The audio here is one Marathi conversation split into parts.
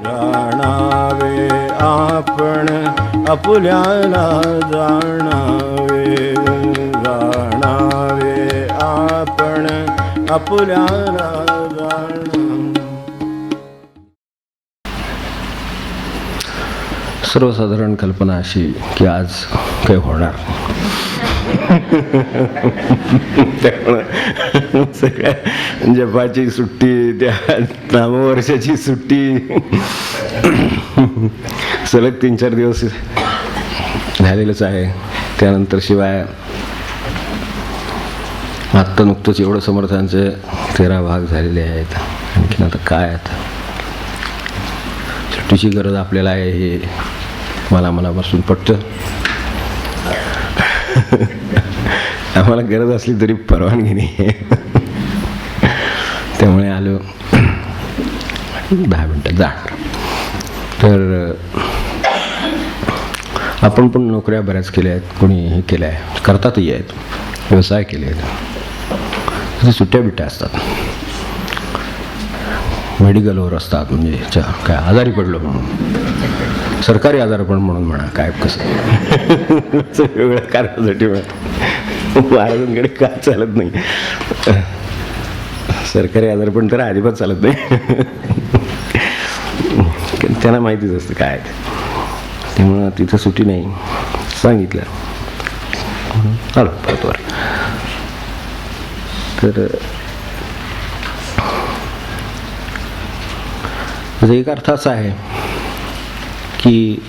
जाणावे आपण आपुल्याला जाणावे, जाणावे आपण आपुल्याला जाणावे. सर्वसाधारण कल्पना अशी की आज काही होणार त्यामुळं सगळ्या जपाची सुट्टी, त्या नामवर्षाची सुट्टी सलग 3-4 दिवस झालेलंच आहे. त्यानंतर शिवाय आत्ता नुकतंच एवढं समर्थांचे 13 भाग झालेले आहेत. आणखीन आता काय, आता सुट्टीची गरज आपल्याला आहे हे मला मनापासून पटतं. आम्हाला गरज असली तरी परवानगी नाही. त्यामुळे आलो 10 मिनटात जाणार. तर आपण पण नोकऱ्या बऱ्याच केल्या आहेत, कोणी हे केल्या आहे, करतातही आहेत, व्यवसाय केले आहेत, सुट्ट्या बिट्ट्या असतात, मेडिकलवर असतात, म्हणजे काय आजारी पडलो म्हणून, सरकारी आजारपण म्हणून म्हणा, काय कसं वेगवेगळ्या कारणासाठी म्हणा, महाराजांकडे काय चालत नाही. सरकारी आजारपण तर अजिबात चालत नाही. त्यांना माहितीच असतं काय ते, त्यामुळं तिथं सुट्टी नाही. सांगितलं आलो परत वर. तर एक अर्थ असा आहे की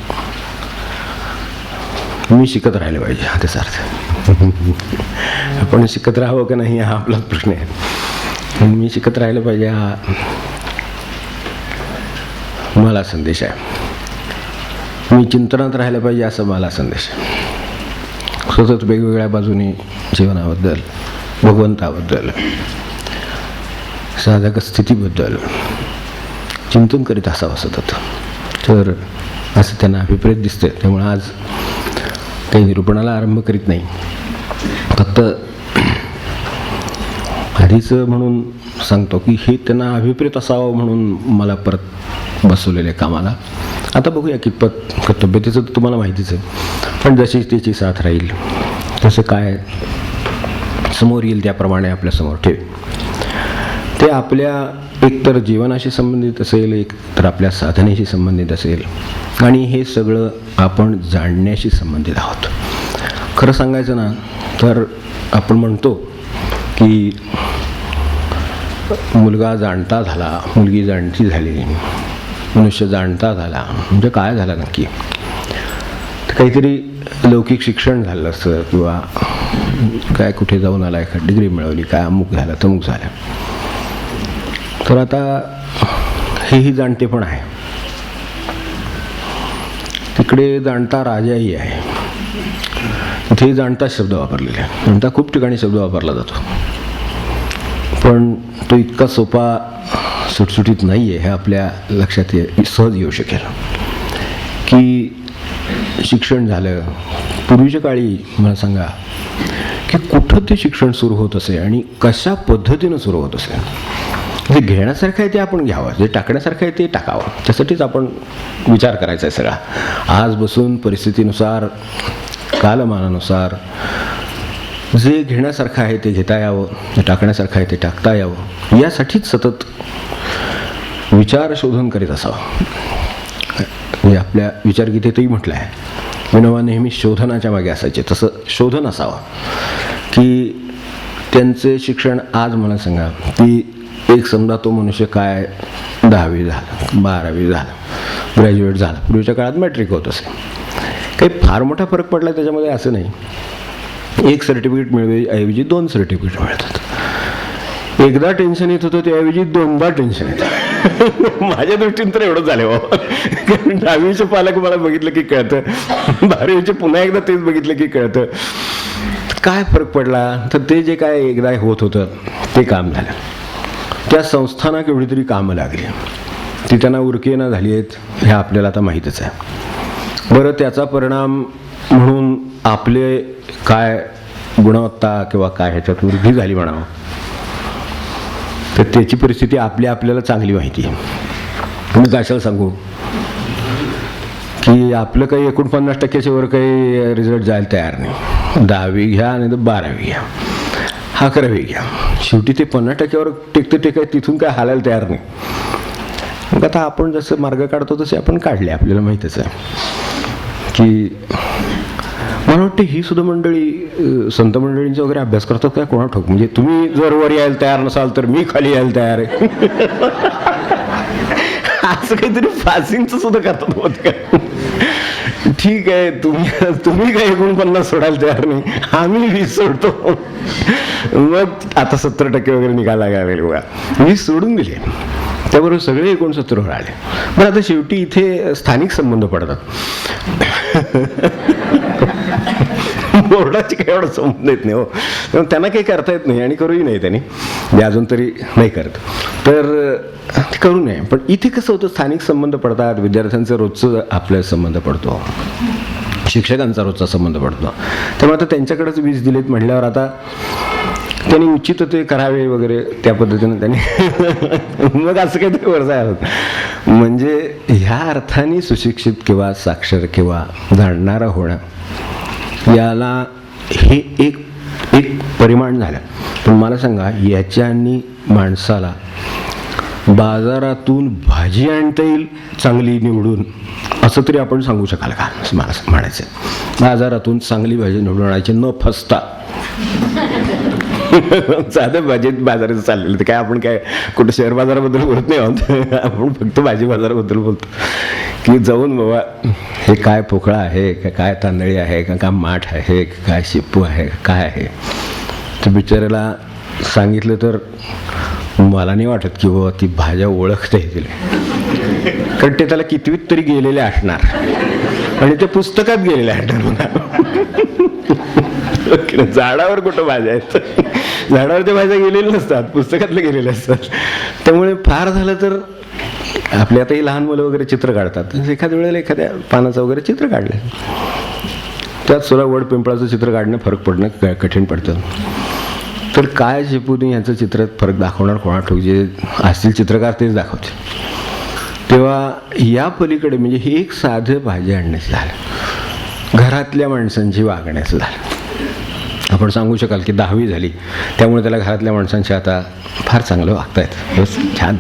मी शिकत राहिले पाहिजे, हा त्याचा अर्थ. आपण शिकत राहावं का नाही हा आपलाच प्रश्न आहे. मी शिकत राहिलं पाहिजे हा मला संदेश आहे. मी चिंतनात राहिलं पाहिजे असं मला संदेश आहे. सतत वेगवेगळ्या बाजूनी जीवनाबद्दल, भगवंताबद्दल, साधक स्थितीबद्दल चिंतन करीत असावं सतत. तर असं त्यांना अभिप्रेत दिसतं. त्यामुळे आज काही निरूपणाला आरंभ करीत नाही, फक्त आधीच म्हणून सांगतो की हे त्यांना अभिप्रेत असावं म्हणून मला परत बसवलेल्या कामाला. आता बघूया कितपत तब्येतीचं तर तुम्हाला माहितीच आहे, पण जशी त्याची साथ राहील तसं काय समोर येईल त्याप्रमाणे आपल्यासमोर ठेव. ते आपल्या एकतर जीवनाशी संबंधित असेल, एक तर आपल्या साधनेशी संबंधित असेल, आणि हे सगळं आपण जाणण्याशी संबंधित आहोत. खरं सांगायचं ना तर आपण म्हणतो की मुलगा जाणता झाला, मुलगी जाणती झाली, मनुष्य जाणता झाला, म्हणजे काय झालं नक्की? तर काहीतरी लौकिक शिक्षण झालं असतं, किंवा काय कुठे जाऊन आला, एखादी डिग्री मिळवली, काय अमुक झालं तमुक झालं. तर आता हेही जाणते पण आहे. तिकडे जाणता राजाही आहे, तिथेही जाणता शब्द वापरलेले आहे. जाणता खूप ठिकाणी शब्द वापरला जातो, पण तो इतका सोपा सुटसुटीत नाही आहे हे आपल्या लक्षात सहज येऊ शकेल. की शिक्षण झालं, पूर्वीच्या काळी मला सांगा की कुठं ते शिक्षण सुरू होत असे आणि कशा पद्धतीनं सुरू होत असे. जे घेण्यासारखं आहे ते आपण घ्यावं, जे टाकण्यासारखं आहे ते टाकावं. त्यासाठीच आपण विचार करायचा आहे सगळा. आज बसून परिस्थितीनुसार, कालमानानुसार जे घेण्यासारखं आहे ते घेता यावं, जे टाकण्यासारखं आहे ते टाकता यावं, यासाठीच सतत विचार शोधन करीत असावं. म्हणजे आपल्या विचारगीतेतही म्हटलं आहे, विनोबा नेहमी शोधनाच्या मागे असायचे. तसं शोधन असावं की त्यांचे शिक्षण आज मला सांगा की एक समजा तो मनुष्य काय 10वी झालं, 12वी झालं, ग्रॅज्युएट झालं. पूर्वीच्या काळात मॅट्रिक होत असे. काही फार मोठा फरक पडला त्याच्यामध्ये असं नाही. एक सर्टिफिकेट मिळवेऐवजी 2 सर्टिफिकेट मिळतात. एकदा टेन्शन येत होतं त्याऐवजी 2दा टेन्शन येतं. माझ्या दृष्टीने तर एवढं झालं बाबा. 10वीचे पालक मला बघितलं की कळतं, 12वीचे पुन्हा एकदा तेच बघितलं की कळतं. काय फरक पडला? तर ते जे काय एकदा होत होतं ते काम झालं. त्या संस्थांना केवढी तरी कामं लागली, ती त्यांना उरकेना झाली आहेत हे आपल्याला आता माहीतच आहे. बरं, त्याचा परिणाम म्हणून आपले काय गुणवत्ता किंवा काय ह्याच्यात वृद्धी झाली म्हणावं, तर त्याची परिस्थिती आपल्याला चांगली माहिती आहे. तुम्ही कशाला सांगू की आपलं काही 49%च्या वर काही रिझल्ट जायला तयार नाही. 10वी घ्या आणि 12वी घ्या, 11वी घ्या, शेवटी ते 50%वर टेकते काय तिथून काय हालायला तयार नाही. मग आता आपण जसं मार्ग काढतो तसे आपण काढले. आपल्याला माहीतच आहे की मला वाटतं ही सुद्धा मंडळी संत मंडळींचा वगैरे अभ्यास करतात काय कोणा ठाऊक. म्हणजे तुम्ही जर वर यायला तयार नसाल तर मी खाली यायला तयार आहे असं काहीतरी पासिंगचं सुद्धा करतात होत का. ठीक आहे, तुम्ही काय 49 सोडायला तयार नाही, आम्ही 20 सोडतो. मग आता 70% वगैरे निघाला लागले बघा. 20 सोडून दिले, त्याबरोबर सगळे 69वर आले. पण आता शेवटी इथे स्थानिक संबंध पडतात. बोर्डाचे काही एवढा संबंध येत नाही हो, त्यांना काही करता येत नाही आणि करूही नाही त्यांनी, मी अजून तरी नाही करत, तर करू नये. पण इथे कसं होतं, स्थानिक संबंध पडतात, विद्यार्थ्यांचं रोजचं आपल्याला संबंध पडतो, शिक्षकांचा रोजचा संबंध पडतो. त्यामुळे आता त्यांच्याकडेच 20 दिलेत म्हटल्यावर आता त्यांनी उचित ते करावे वगैरे त्या पद्धतीनं त्यांनी मग असं काहीतरी वरचा होत. म्हणजे ह्या अर्थाने सुशिक्षित किंवा साक्षर किंवा जाणणारा होणं याला हे एक परिमाण झालं. पण मला सांगा, याच्यानी माणसाला बाजारातून भाजी आणता येईल चांगली निवडून, असं तरी आपण सांगू शकाल का? असं मला म्हणायचं. बाजारातून चांगली भाजी निवडून आणायची न फसता. साधं भाजीत बाजारात चाललेलं तर काय आपण काय कुठं शेअर बाजाराबद्दल बोलत नाही आहोत, आपण फक्त भाजी बाजाराबद्दल बोलतो. की जाऊन बाबा हे काय पोकळा आहे का, काय तांदळी आहे का, काय माठ आहे का, काय शेपू आहे काय आहे. तर बिचाऱ्याला सांगितलं तर मला नाही वाटत की बाबा ती भाज्या ओळखता येतील, कारण ते त्याला कितवीत तरी गेलेले असणार आणि ते पुस्तकात गेलेले असणार. झाडावर कुठं भाज्या आहेत, झाडावर त्या भाज्या गेलेल्या नसतात, पुस्तकातले गेलेले असतात. त्यामुळे फार झालं तर आपले आता ही लहान मुलं वगैरे चित्र काढतात, एखाद्या वेळेला एखाद्या पानाचं वगैरे चित्र काढलं, त्यात सुद्धा वड पिंपळाचं चित्र काढणं फरक पडणं कठीण पडतं. तर काय शेपूने याचं चित्रात फरक दाखवणार कोणा ठाऊक, जे असतील चित्रकार तेच दाखवते. तेव्हा या पलीकडे म्हणजे हे एक साधं भाजी आणण्याचं झालं, घरातल्या माणसांची वागण्याचं झालं. आपण सांगू शकाल की 10वी झाली त्यामुळे त्याला घरातल्या माणसांशी आता फार चांगलं वागता येतं. बस छान,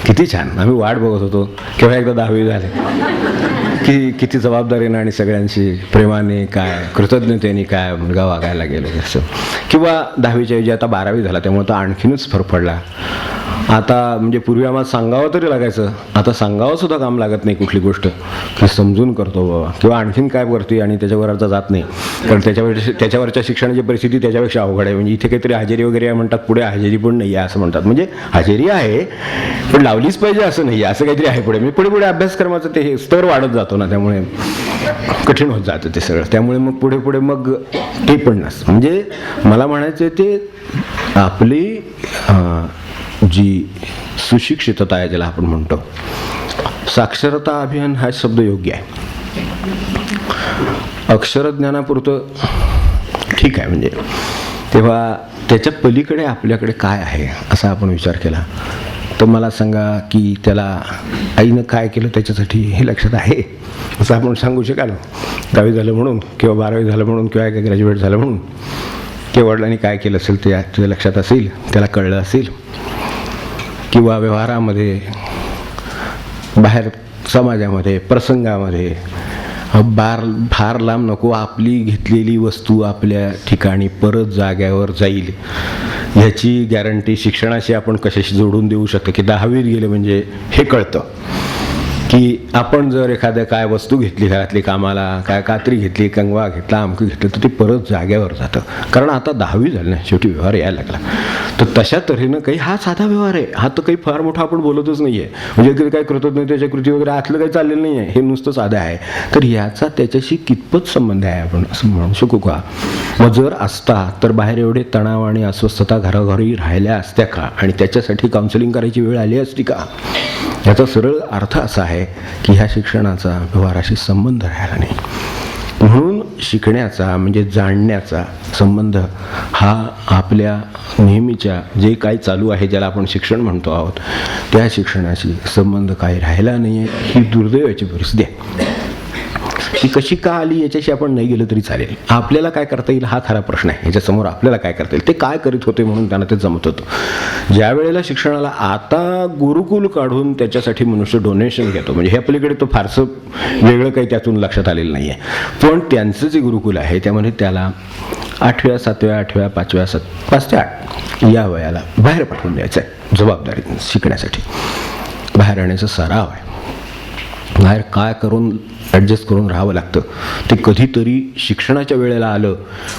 किती छान. आम्ही वाट बघत होतो केव्हा एकदा 10वी झाले की किती जबाबदारीनं आणि सगळ्यांशी प्रेमाने काय कृतज्ञतेने काय मुलगा वागायला गेलो असं. किंवा 10वीच्या ऐवजी आता 12वी झाला त्यामुळे तर आणखीनच फरक पडला. आता म्हणजे पूर्वी आम्हाला सांगावं तरी लागायचं, आता सांगावं सुद्धा काम लागत नाही कुठली गोष्ट, की समजून करतो बाबा. किंवा आणखीन काय करतोय आणि त्याच्यावर आता जात नाही, कारण त्याच्यावरच्या शिक्षणाची परिस्थिती त्याच्यापेक्षा अवघड आहे. म्हणजे इथे काहीतरी हजेरी वगैरे म्हणतात, पुढे हजेरी पण नाही आहे असं म्हणतात. म्हणजे हजेरी आहे पण लावलीच पाहिजे असं नाही आहे, असं काहीतरी आहे पुढे. म्हणजे पुढे पुढे अभ्यासक्रमाचं ते स्तर वाढत जातो ना, त्यामुळे कठीण होत जातं ते सगळं. त्यामुळे मग पुढे पुढे मग ते पण नसतं. म्हणजे मला म्हणायचं ते आपली जी सुशिक्षितता आहे ज्याला आपण म्हणतो, साक्षरता अभियान हा शब्द योग्य आहे. अक्षरज्ञानापुरतं ठीक आहे. म्हणजे तेव्हा त्याच्या पलीकडे आपल्याकडे काय आहे असा आपण विचार केला तर मला सांगा की त्याला आईनं काय केलं त्याच्यासाठी हे लक्षात आहे असं आपण सांगू शकाल. 10वी झालं म्हणून किंवा 12वी झालं म्हणून किंवा काय ग्रॅज्युएट झालं म्हणून किंवा वडिलांनी काय केलं असेल ते तुझ्या लक्षात असेल, त्याला कळलं असेल. किंवा व्यवहारामध्ये, बाहेर समाजामध्ये, प्रसंगामध्ये फार लांब नको, आपली घेतलेली वस्तू आपल्या ठिकाणी परत जाग्यावर जाईल ह्याची गॅरंटी शिक्षणाशी आपण कशाशी जोडून देऊ शकतो. की 10वीत गेले म्हणजे हे कळतं की आपण जर एखाद्या काय वस्तू घेतली घरातली कामाला, काय कात्री घेतली, कंगवा घेतला, अमकं घेतलं तर ते परत जाग्यावर जातं, कारण आता 10वी झालं ना, शेवटी व्यवहार यायला लागला. तर तशा तऱ्हेनं काही हा साधा व्यवहार आहे, हा तर काही फार मोठा आपण बोलतच नाही आहे. म्हणजे काही कृतज्ञतेच्या कृती वगैरे आतलं काही चाललेलं नाही आहे, हे नुसतं साधं आहे. तर ह्याचा त्याच्याशी कितपत संबंध आहे आपण असं म्हणू शकू का? मग जर असता तर बाहेर एवढे तणाव आणि अस्वस्थता घरोघरी राहिल्या असत्या का, आणि त्याच्यासाठी काउन्सिलिंग करायची वेळ आली असती का? याचा सरळ अर्थ असा आहे की ह्या शिक्षणाचा व्यवहाराशी संबंध राहिला नाही. म्हणून शिकण्याचा म्हणजे जाणण्याचा संबंध हा आपल्या नेहमीच्या जे काही चालू आहे ज्याला आपण शिक्षण म्हणतो आहोत त्या शिक्षणाशी संबंध काही राहिला नाही आहे. ही दुर्दैवाची परिस्थिती आहे. ती कशी का आली याच्याशी आपण नाही गेलं तरी चालेल. आपल्याला काय करता येईल हा खरा प्रश्न आहे. ह्याच्यासमोर आपल्याला काय करता येईल. ते काय करीत होते म्हणून त्यांना ते जमत होतं. ज्या वेळेला शिक्षणाला आता गुरुकुल काढून त्याच्यासाठी मनुष्य डोनेशन घेतो म्हणजे हे आपल्याकडे तो फारसं वेगळं काही त्यातून लक्षात आलेलं नाही आहे. पण त्यांचं जे गुरुकुल आहे त्यामध्ये त्याला 8व्या 7व्या 8व्या 5व्या 5 ते 8 या वयाला बाहेर पाठवून द्यायचं आहे. जबाबदारी शिकण्यासाठी बाहेर राहण्याचा सराव आहे. बाहेर काय करून ॲडजस्ट करून राहावं लागतं ते कधीतरी शिक्षणाच्या वेळेला आलं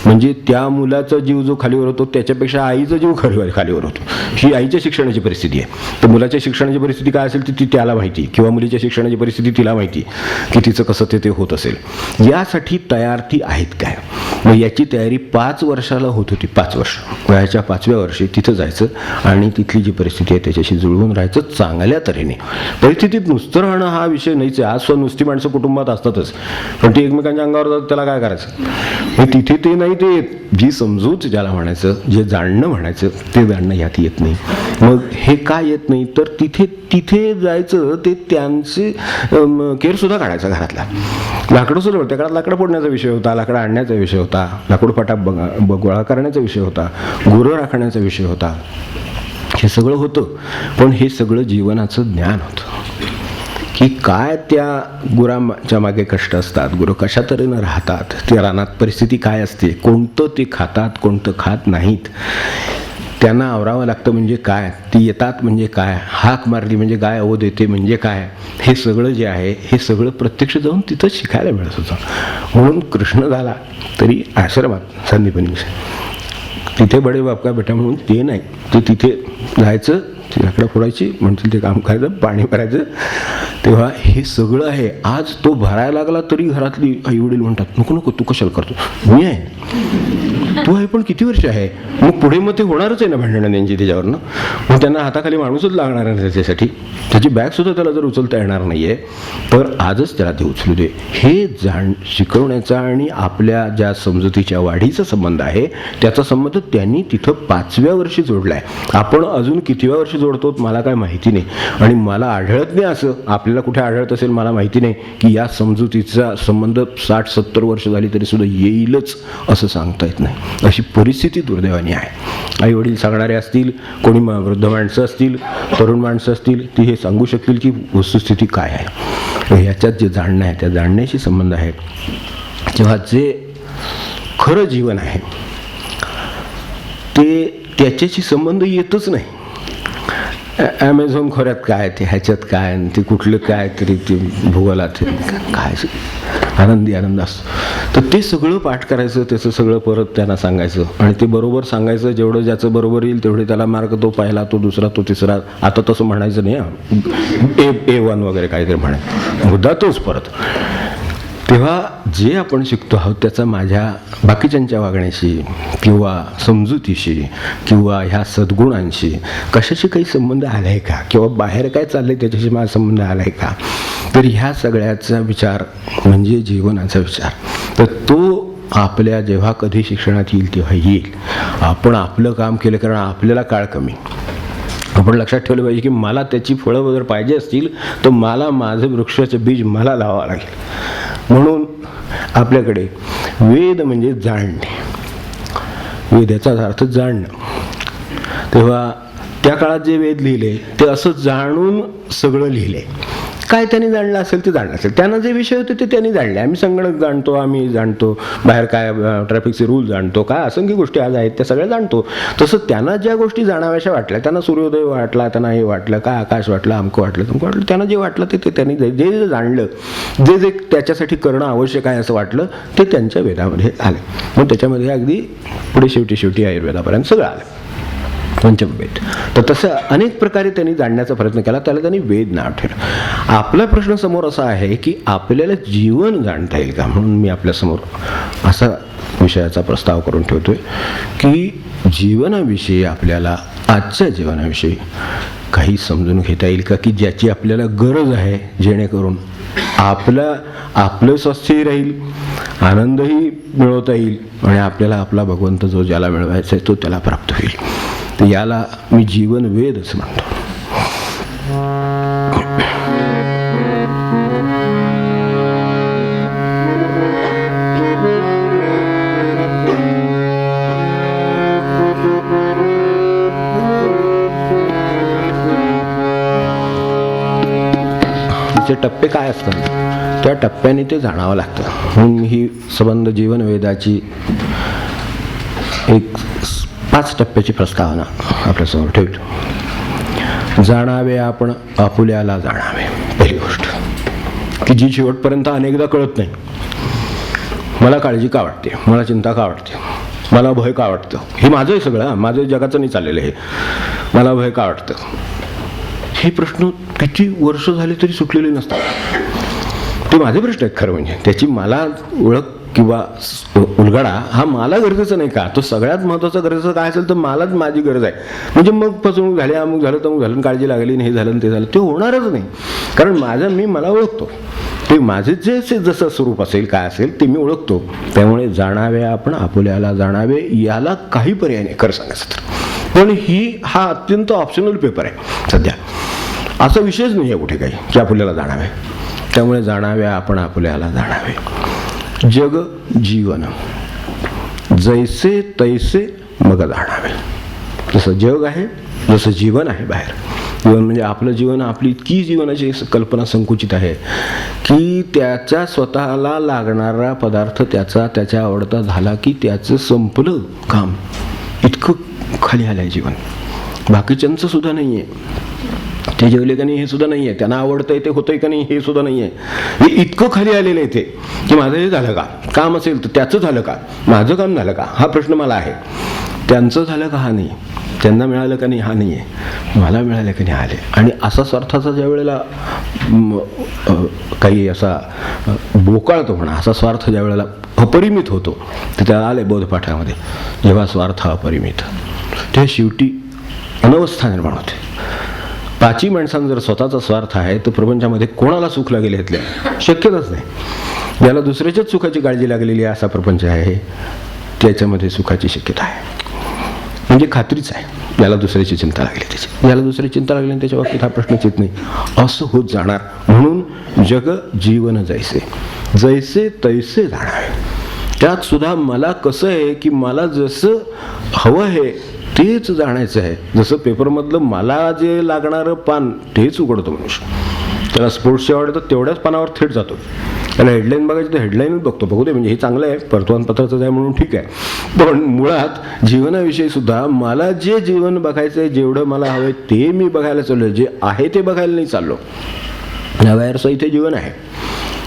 म्हणजे त्या मुलाचा जीव जो खालीवर होतो त्याच्यापेक्षा आईचा जीव खालीवर होतो. ही आईच्या शिक्षणाची परिस्थिती आहे. तर मुलाच्या शिक्षणाची परिस्थिती काय असेल ती त्याला माहिती किंवा मुलीच्या शिक्षणाची परिस्थिती तिला माहिती की तिचं कसं ते होत असेल. यासाठी तयार ती आहेत काय. मग याची तयारी 5 वर्षाला होत होती. 5 वर्ष वयाच्या 5व्या वर्षी तिथं जायचं आणि तिथली जी परिस्थिती आहे त्याच्याशी जुळवून राहायचं चांगल्या तऱ्हेने. परिस्थितीत नुसतं राहणं हा विषय नाहीच आहे. आज नुसती माणसं कुटुंबात असतातच पण ती एकमेकांच्या अंगावर जातात त्याला काय करायचं. तिथे ते नाही ते जी समजूत ज्याला म्हणायचं जे जाणणं म्हणायचं ते जाणणं ह्यात येत नाही. मग हे काय येत नाही तर तिथे जायचं ते त्यांचे केअरसुद्धा काढायचा घरातला. लाकडं सुद्धा त्या काळात लाकडं फोडण्याचा विषय होता. लाकडं आणण्याचा विषय होता. लाकूड फाटा गोळा करण्याचा विषय होता. गुरं राखण्याचा विषय होता. हे सगळं होतं पण हे सगळं जीवनाचं ज्ञान होतं की काय त्या गुरांच्या मागे कष्ट असतात. गुरं कशा तऱ्हेनं राहतात. त्या रानात परिस्थिती काय असते. कोणतं ते खातात कोणतं खात नाहीत. त्यांना आवरावं लागतं म्हणजे काय. ती येतात म्हणजे काय. हाक मारली म्हणजे काय. ओ देते म्हणजे काय. हे सगळं जे आहे हे सगळं प्रत्यक्ष जाऊन तिथं शिकायला मिळत होतं. म्हणून कृष्ण झाला तरी आश्रमात संदीपनी तिथे बडे बाप का बेटा म्हणून ते नाही. ते तिथे जायचं ती लाकडं फोडायची म्हणतील ते काम करायचं पाणी भरायचं. तेव्हा हे सगळं आहे. आज तो भरायला लागला तरी घरातली आई वडील म्हणतात नको नको तू कशाला करतो. मी आहे तू आहे पण किती वर्ष आहे. मग पुढे मग ते होणारच आहे ना भांडणं त्यांची त्याच्यावरनं. मग त्यांना हाताखाली माणूसच लागणार आहे त्याच्यासाठी. त्याची बॅगसुद्धा त्याला जर उचलता येणार नाही आहे तर आजच त्याला ते उचलू दे. हे शिकवण्याचा आणि आपल्या ज्या समजुतीच्या वाढीचा संबंध आहे त्याचा संबंध त्यांनी तिथं 5व्या वर्षी जोडला आहे. आपण अजून कितव्या वर्षी जोडतो मला काय माहिती नाही आणि मला आढळत नाही असं. आपल्याला कुठे आढळत असेल मला माहिती नाही की या समजुतीचा संबंध 60-70 वर्ष झाली तरी सुद्धा येईलच असं सांगता येत नाही. अशी परिस्थिती दुर्दैवाने आहे. आई वडील सांगणारे असतील कोणी वृद्ध माणसं असतील तरुण माणसं असतील ती हे सांगू शकतील की वस्तुस्थिती काय आहे. ह्याच्यात जे जाणणं आहे त्या जाणण्याशी संबंध आहे. जेव्हा जे खरं जीवन आहे ते त्याच्याशी संबंध येतच नाही. ॲमेझॉन खोऱ्यात काय ते ह्याच्यात काय ते कुठलं काय तरी ते भूगोलात काय आनंद असतो. तर ते सगळं पाठ करायचं त्याचं सगळं परत त्यांना सांगायचं आणि ते बरोबर सांगायचं. जेवढं ज्याचं बरोबर येईल तेवढे त्याला मार्क. तो पहिला तो दुसरा तो तिसरा. आता तसं म्हणायचं नाही A1 वगैरे काहीतरी म्हणायचं. मुद्दा तोच परत. तेव्हा जे आपण शिकतो आहोत त्याचा माझ्या बाकीच्यांच्या वागण्याशी किंवा समजुतीशी किंवा ह्या सद्गुणांशी कशाशी काही संबंध आला आहे का किंवा बाहेर काय चाललं आहे त्याच्याशी माझा संबंध आला आहे का. तर ह्या सगळ्याचा विचार म्हणजे जीवनाचा विचार. तर तो आपल्या जेव्हा कधी शिक्षणात येईल तेव्हा येईल. आपण आपलं काम केलं कारण आपल्याला काळ कमी. आपण लक्षात ठेवलं पाहिजे की मला त्याची फळं वगैरे पाहिजे असतील तर मला माझं वृक्षाचं बीज मला लावावं लागेल. म्हणून आपल्याकडे वेद म्हणजे जाणणे. वेद याचा अर्थ जाणणं. तेव्हा त्या काळात जे वेद लिहिले ते असं जाणून सगळं लिहिले. काय त्यांनी जाणलं असेल ते जाणलं असेल. त्यांना जे विषय होते ते त्यांनी जाणले. आम्ही संगणक जाणतो. आम्ही जाणतो बाहेर काय ट्रॅफिकचे रूल जाणतो. काय असंख्य गोष्टी आज आहेत त्या सगळ्या जाणतो. तसं त्यांना ज्या गोष्टी जाणाव्याशा वाटल्या त्यांना सूर्योदय वाटला त्यांना हे वाटलं काय आकाश वाटलं अमकं वाटलं तमकं वाटलं. त्यांना जे वाटलं ते त्यांनी जे जाणलं जे त्याच्यासाठी करणं आवश्यक आहे असं वाटलं ते त्यांच्या वेदामध्ये आले. मग त्याच्यामध्ये अगदी पुढे शेवटी आयुर्वेदापर्यंत सगळं आलं. पंचमवेद. तर तसं अनेक प्रकारे त्यांनी जाणण्याचा प्रयत्न केला. त्याला त्यांनी वेद नाव ठेवलं. आपला प्रश्न समोर असा आहे की आपल्याला जीवन जाणता येईल का. म्हणून मी आपल्यासमोर असा विषयाचा प्रस्ताव करून ठेवतोय की जीवनाविषयी आपल्याला आजच्या जीवनाविषयी काही समजून घेता येईल का की ज्याची आपल्याला गरज आहे जेणेकरून आपलं स्वास्थ्यही राहील, आनंदही मिळवता येईल आणि आपल्याला आपला भगवंत जो ज्याला मिळवायचा आहे तो त्याला प्राप्त होईल. तर याला मी जीवन वेद असं म्हणतो. टप्पे काय असतात त्या टप्प्याने ते जाणावं लागतं. म्हणून ही संबंध जीवन वेदाची एक 5 टप्प्याची प्रस्तावना आपल्यासमोर ठेवतो. जाणावे आपण आपुल्याला जाणावे. पहिली गोष्ट की जी शेवटपर्यंत अनेकदा कळत नाही. मला काळजी का वाटते, मला चिंता का वाटते, मला भय का वाटतं, हे माझं आहे सगळं, माझं जगाचं नाही चाललेलं हे. मला भय का वाटतं, हे प्रश्न किती वर्ष झाले तरी सुटलेले नसतात. ते माझे प्रश्न आहेत खरं म्हणजे. त्याची मला ओळख किंवा उलगडा हा मला गरजेचं नाही का. तो सगळ्यात महत्त्वाचा गरजेचं काय असेल तर मलाच माझी गरज आहे. म्हणजे मग फसवणूक झाली, अमुक झालं तमुक झालं, काळजी लागली, हे झालं ते झालं, ते होणारच नाही. कारण मी मला ओळखतो. ते माझे जे जसं स्वरूप असेल काय असेल ते मी ओळखतो. त्यामुळे जाणावे आपण आपुल्याला जाणावे याला काही पर्याय नाही खरं सांगायचं तर. पण हा अत्यंत ऑप्शनल पेपर आहे सध्या. असा विषयच नाही आहे कुठे काही की आपुल्याला जाणावे. त्यामुळे जाणावे आपण आपुल्याला जाणावे. जग जीवन जैसे तैसे मग जाणावे. जसं जग आहे, जसं जीवन आहे बाहेर. जीवन म्हणजे आपलं जीवन, आपली इतकी जीवनाची कल्पना संकुचित आहे की त्याच्या स्वतःला लागणारा पदार्थ त्याच्या आवडता झाला की त्याचं संपलं काम. इतकं खाली आलं आहे जीवन. बाकीच्यांचं सुद्धा नाही आहे. ते जेवले का नाही हे सुद्धा नाही आहे. त्यांना आवडतंय ते होतंय का नाही हे सुद्धा नाही आहे. हे इतकं खाली आलेलं आहे ते की माझं हे झालं का, काम असेल तर त्याचं झालं का, माझं काम झालं का, हा प्रश्न मला आहे. त्यांचं झालं का हा नाही, त्यांना मिळालं का नाही हा नाही आहे, मला मिळालं का नाही आले. आणि असा स्वार्थाचा ज्या वेळेला काही असा बोकाळतो म्हणा, असा स्वार्थ ज्या वेळेला अपरिमित होतो तर त्याला आले बोधपाठामध्ये. जेव्हा स्वार्थ अपरिमित त्या शेवटी अनवस्था निर्माण होते. 5 माणसांना जर स्वतःचा स्वार्थ आहे तर प्रपंचामध्ये कोणाला सुख लागेल यातल्या शक्यताच नाही. ज्याला दुसऱ्याच्याच सुखाची काळजी लागलेली आहे असा प्रपंच आहे त्याच्यामध्ये सुखाची शक्यता आहे. म्हणजे खात्रीच आहे ज्याला दुसऱ्याची चिंता लागली त्याची. ज्याला दुसऱ्याची चिंता लागली त्याच्या बाबतीत हा प्रश्नच येत नाही. असं होत जाणार. म्हणून जग जीवन जैसे जैसे तैसे जाणावे. त्यात सुद्धा मला कसं आहे की मला जसं हवं आहे तेच जाणायचं आहे. जसं पेपरमधलं मला जे लागणारं पान तेच उघडतो मनुष्य. त्याला स्पोर्ट्सची आवड तर तेवढ्याच पानावर थेट जातो. त्याला हेडलाईन बघायची तर हेडलाईनच बघतो. बघू दे म्हणजे हे चांगलं आहे, वर्तमानपत्राचं आहे म्हणून ठीक आहे. पण मुळात जीवनाविषयी सुद्धा मला जे जीवन बघायचं आहे, जेवढं मला हवं आहे ते मी बघायला चाललो आहे. जे आहे ते बघायला नाही चाललो. नव्यारचं इथे जीवन आहे.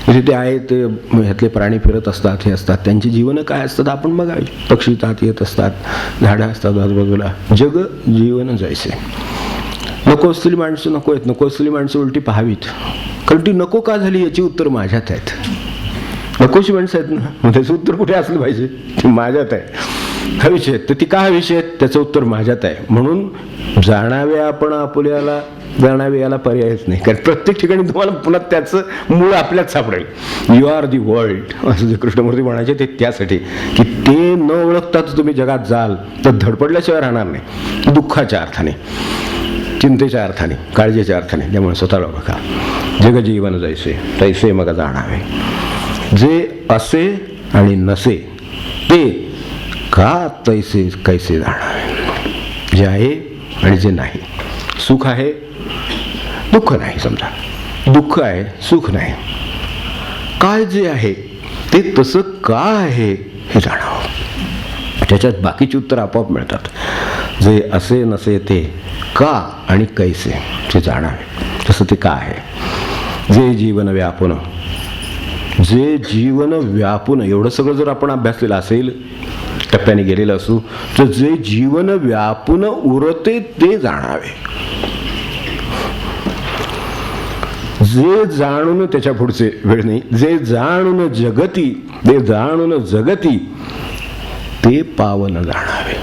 इथे ते आहे ते ह्यातले प्राणी फिरत असतात, हे असतात, त्यांची जीवनं काय असतात आपण बघावी. पक्षी तात येत असतात, झाडं असतात आजूबाजूला. जग जीवन जैसे. नको असलेली माणसं नको आहेत. नको असलेली माणसं उलटी पाहावीत. कारण ती नको का झाली याची उत्तर माझ्यात आहेत. नकोशी माणसं आहेत ना, मग त्याचं उत्तर कुठे असलं पाहिजे, ती माझ्यात आहे. हा विषय तर ती का हा विषय त्याचं उत्तर माझ्यात आहे. म्हणून जाणावे आपण आपुल्याला जाणावे याला पर्यायच नाही. कारण प्रत्येक ठिकाणी तुम्हाला पुन्हा त्याचं मूळ आपल्यात सापडेल. यू आर दी वर्ल्ड असं जे कृष्णमूर्ती म्हणायचे ते त्यासाठी की ते न ओळखताच तुम्ही जगात जाल तर धडपडल्याशिवाय राहणार नाही. दुःखाच्या अर्थाने, चिंतेच्या अर्थाने, काळजीच्या अर्थाने. त्यामुळे स्वतःला बघा. जग जीवन जैसे तैसे मग जाणावे. जे असे आणि नसे ते का तैसे कैसे जाणावे. जे आहे आणि जे नाही. सुख आहे, दुःख नाही. समजा दुःख आहे, सुख नाही. काय जे आहे ते तसं का आहे हे जाणावं. त्याच्यात बाकीची उत्तर आपोआप मिळतात. जे असे नसे ते का आणि कैसे ते जाणावे. तसं ते का आहे. जे जीवन व्यापून, जे जीवन व्यापून, एवढं सगळं जर आपण अभ्यासलेलं असेल, टप्प्याने गेलेलं असू, तर जे जीवन व्यापून उरते ते जाणावे. जे जाणून त्याच्या पुढचे वेळ नाही. जे जाणून जगती, ते जाणून जगती ते पावन जाणावे.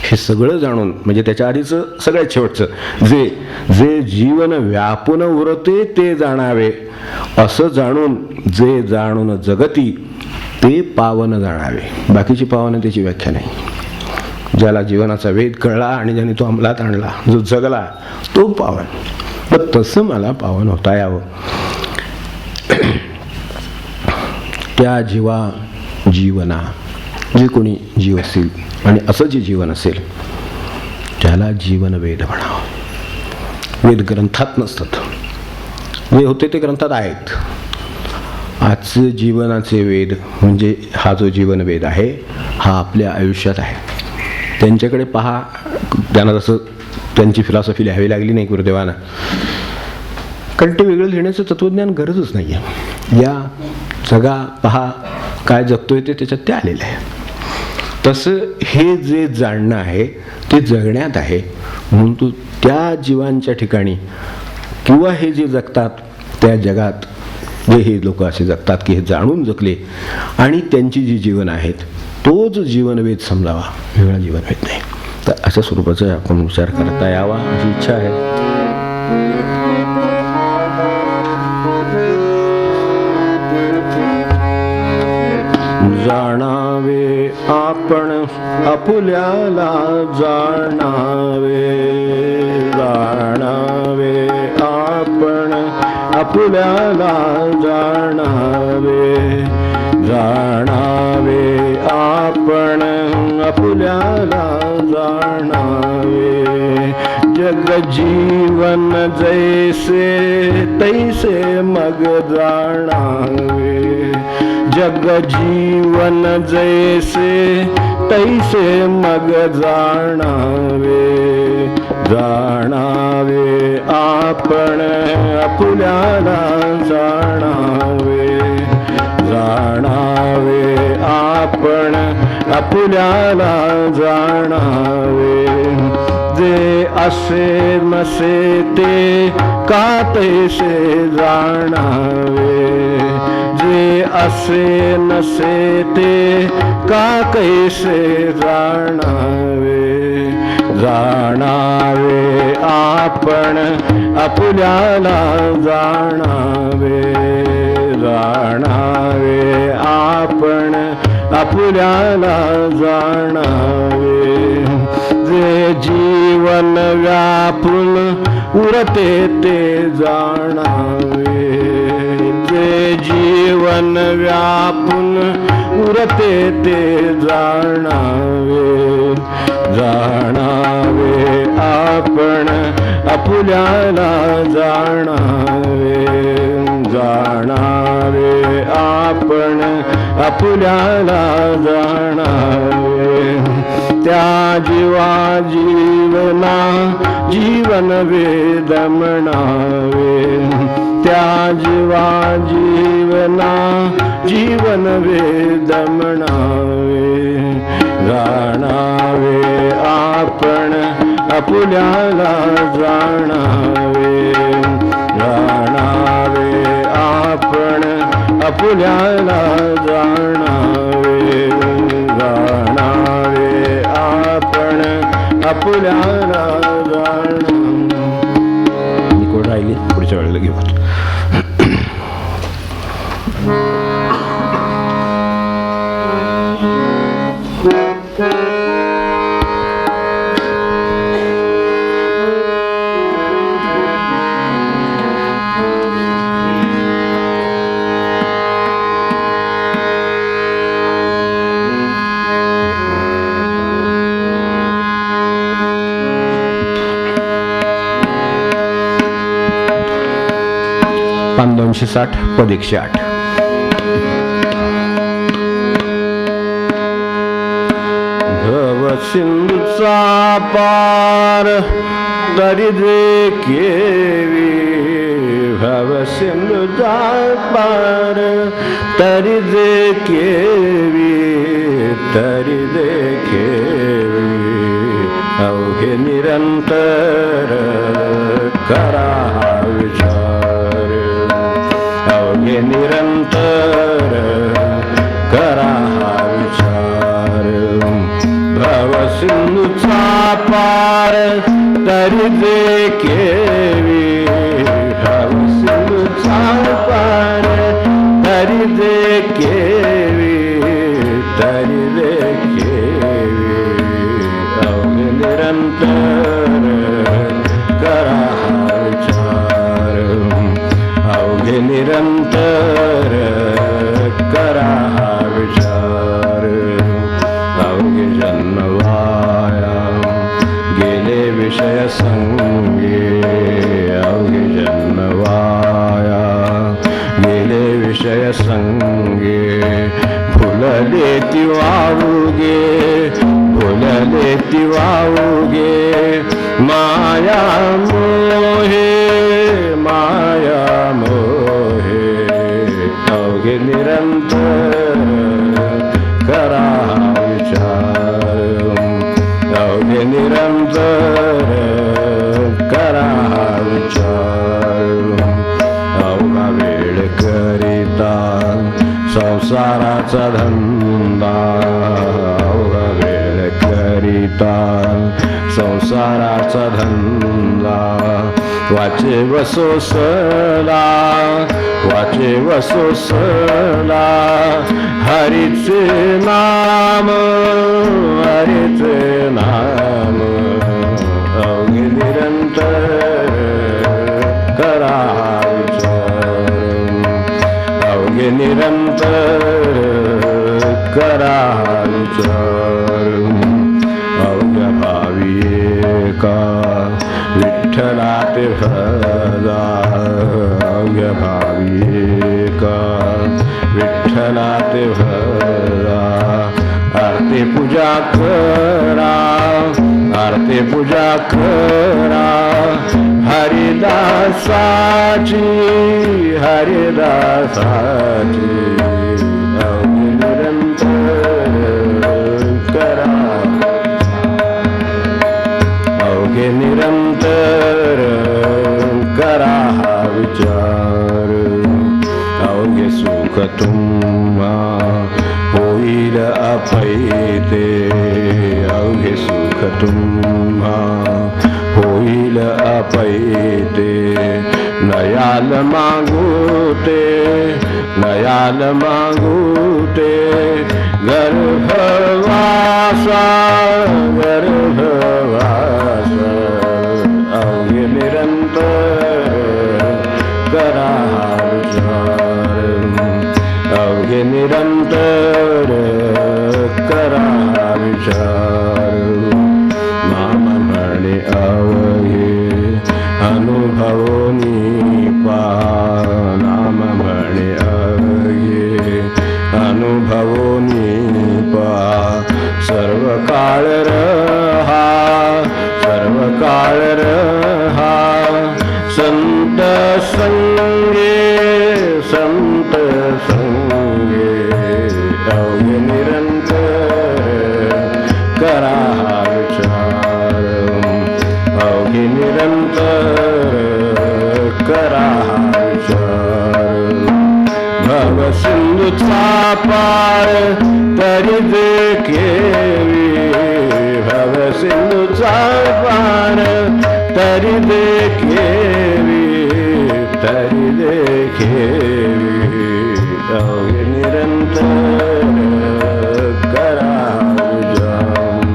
हे सगळं जाणून, म्हणजे त्याच्या आधीचं सगळ्यात शेवटचं जे जे जीवन व्यापून उरते ते जाणावे, असं जाणून जे जाणून जगती ते पावन जाणावे. बाकीची पावन त्याची व्याख्या नाही. ज्याला जीवनाचा वेध कळला आणि ज्याने तो अंमलात आणला, जो जगला तो पावन. पण तसं मला पावन होता यावं. त्या जीवना जे कोणी जीव असेल आणि असं जे जीवन असेल त्याला जीवन वेद म्हणावं. वेद ग्रंथात नसतात, जे होते ते ग्रंथात आहेत. आजचे जीवनाचे वेद म्हणजे हा जो जीवन वेद आहे हा आपल्या आयुष्यात आहे. त्यांच्याकडे पहा, त्यांना जसं त्यांची फिलॉसॉफी लिहावी लागली नाही गुरुदेवांना, कारण ते वेगळं लिहिण्याचं तत्त्वज्ञान गरजच नाही आहे. या जगा, पहा काय जगतोय ते त्याच्यात ते आलेलं आहे. तसं हे जे जाणणं आहे ते जगण्यात आहे. म्हणून तू त्या जीवांच्या ठिकाणी किंवा हे जे जगतात त्या जगात जे हे लोक असे जगतात की हे जाणून जगले आणि त्यांची जी जीवन आहेत तोच जीवनवेद समजावा, वेगळा जीवनवेद नाही. तर अशा स्वरूपाचा आपण विचार करता यावा अशी इच्छा आहे. जाणावे आपण आपुल्याला जाणावे, जाणावे आपण आपुल्याला जाणावे, जाणावे आपण आपुल्याला जाणावे. जग जीवन जैसे तैसे मग जाणावे, जग जीवन जैसे तैसे मग जाणावे, जाणावे आपण आपुल्याला जाणावे, जाणावे आपण आपुल्याला जाणावे. जे असे नसे ते का तैसे जाणावे, जे असे नसे ते का कैसे जाणावे, जाणावे आपण आपुल्याला जाणावे, जाणावे आपण आपुल्याला जाणावे. जे जीवन व्यापून उरते ते जाणावे, जे जीवन व्यापून उरते ते जाणावे, जाणावे आपण आपुल्याला जाणावे, जाणावे आपण आपुल्याला जाणावे. त्या जीवा जीवना जीवन वेद म्हणावे, त्या जीवा जीवना जीवन वेद म्हणावे. जाणावे आपण आपुल्याला जाणावे, जाणावे आपण आपुल्याला जाणावे, जाणावे आपण आपुल्याला जाणावे. कोण राहिली पुढच्या वेळेला घेऊ. पान 260 पद 108. भव सिंधूचा पार तरी देखेवी, भव सिंधूचा पार तरी देखेवी, तरी देखेवी. अवघे निरंतर करा विचार, अवघे निरंतर करा विचार. भव सिंधूचा पार तरी देखील हवसिंधूचा पार तरी देखील तरी देखील अवघे निरंतर करा विचार अवघे निरंतर करा विचार अवघे जन्मवाया गेले विषय संगे अवघे जन्मवाया गेले विषय संगे भुलले ती वावुगे भुलले ती वावुगे माया मोहे माया मोहे अवघे निरंतर करा विचार अवघे निरंतर करा विचार अवघा वेळ करिता संसाराचा धंदा अवघा वेळ करिता संसाराचा धंदा वाचे वसोसला वाचे वसोसला हरीचे नाम हरीचे नाम अवघे निरंतर करा विचार अवघे निरंतर करा विचार अवघ्या भावी एका विठ्ठला ते भजा अवघ्या भावी एका विठ्ठला ते भजा आरती पूजा करा आरती पूजा करा हरिदासाची हरिदासाची अवघे निरंतर करा अवघे निरंतर करा विचार अवघे सुख तुम्हा होईल अपैते अवघे सुख तुम्हा होईल अपैते नयाल मागूते नयाल मागूते गर्भवासा गर्भवासा अवघे निरंतर करा विचार अवघे निरंतर करा विचार नाम म्हणे अवघे अनुभवनी पा नाम म्हणे अवघे अनुभवनी पा सर्व काळ रहा सर्व काळ रहा संत संगे संत संगे अवघे निरंतर करा विचार अवघे निरंतर करा विचार भव सिंधूचा पार तरी देखील भव सिंधूचा पार तरी देखील तरी देखील अवघे निरंतर करा विचार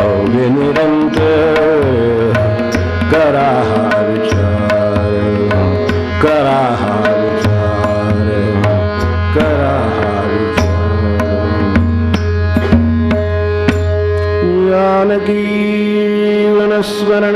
अवघे निरंतर करा विचार करा विचार करा विचार जानकी वनस्मरण